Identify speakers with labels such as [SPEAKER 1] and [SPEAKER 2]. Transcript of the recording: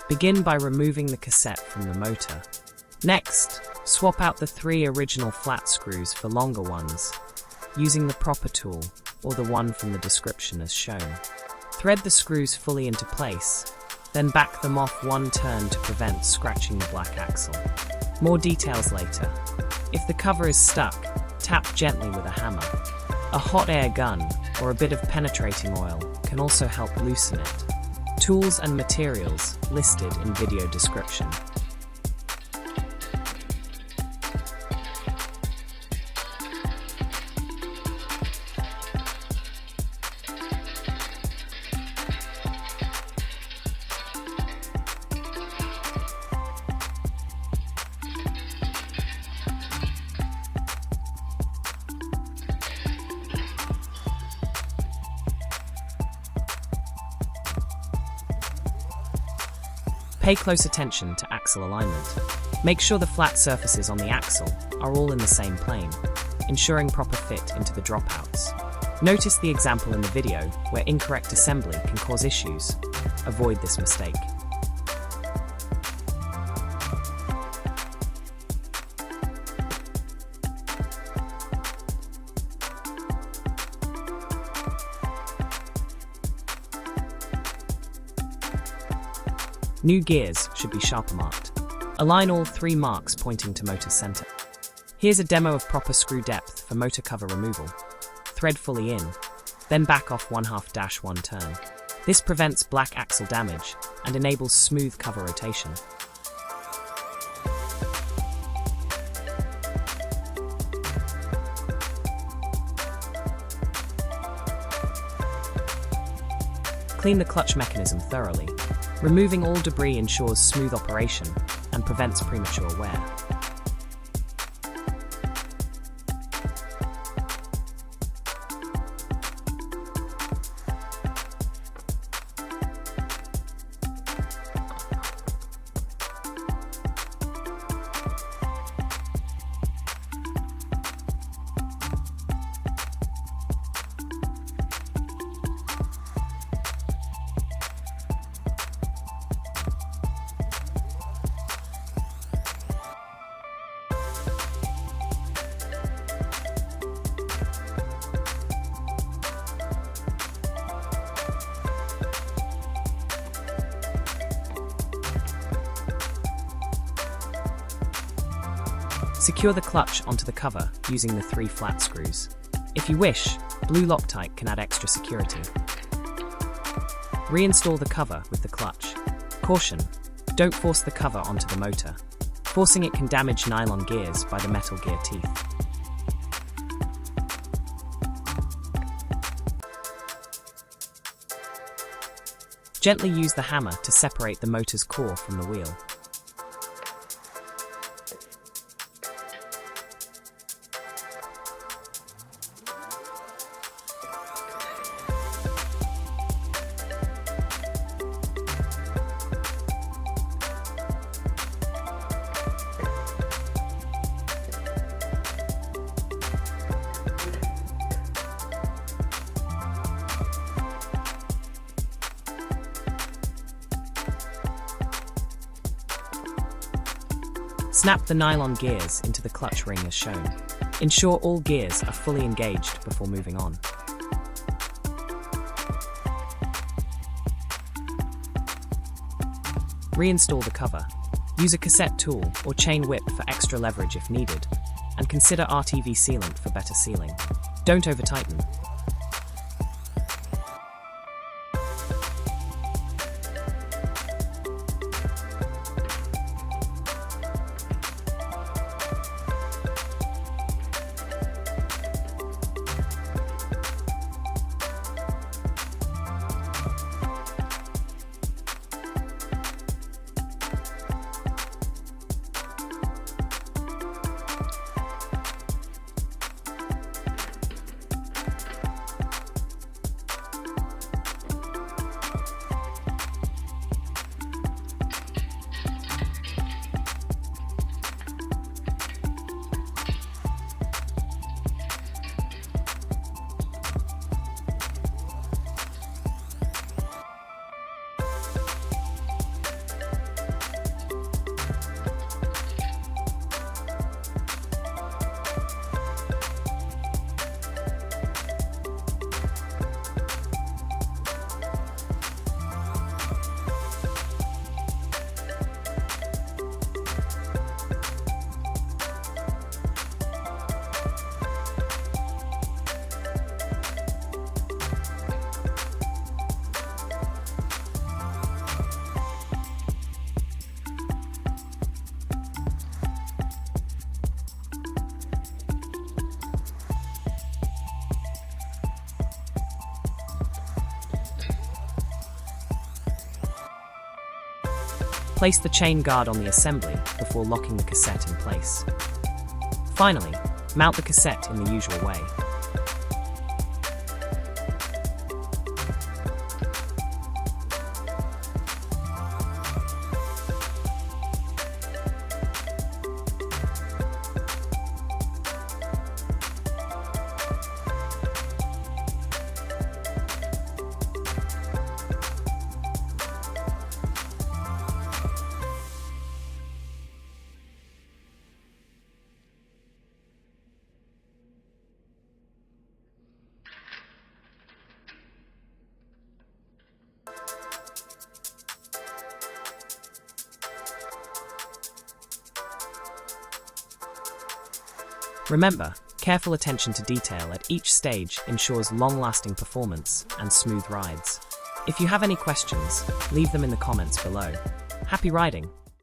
[SPEAKER 1] Begin by removing the cassette from the motor. Next, swap out the 3 original flat screws for longer ones, using the proper tool or the one from the description as shown. Thread the screws fully into place, then back them off 1 turn to prevent scratching the black axle. More details later. If the cover is stuck, tap gently with a hammer. A hot air gun or a bit of penetrating oil can also help loosen it. Tools and materials listed in video description. Pay close attention to axle alignment. Make sure the flat surfaces on the axle are all in the same plane, ensuring proper fit into the dropouts. Notice the example in the video where incorrect assembly can cause issues. Avoid this mistake. New gears should be sharper marked. Align all 3 marks pointing to motor center. Here's a demo of proper screw depth for motor cover removal. Thread fully in, then back off 1/2-1 turn. This prevents black axle damage and enables smooth cover rotation. Clean the clutch mechanism thoroughly. Removing all debris ensures smooth operation and prevents premature wear. Secure the clutch onto the cover using the 3 flat screws. If you wish, blue Loctite can add extra security. Reinstall the cover with the clutch. Caution: don't force the cover onto the motor. Forcing it can damage nylon gears by the metal gear teeth. Gently use the hammer to separate the motor's core from the wheel. Snap the nylon gears into the clutch ring as shown. Ensure all gears are fully engaged before moving on. Reinstall the cover. Use a cassette tool or chain whip for extra leverage if needed, and consider RTV sealant for better sealing. Don't over-tighten. Place the chain guard on the assembly before locking the cassette in place. Finally, mount the cassette in the usual way. Remember, careful attention to detail at each stage ensures long-lasting performance and smooth rides. If you have any questions, leave them in the comments below. Happy riding!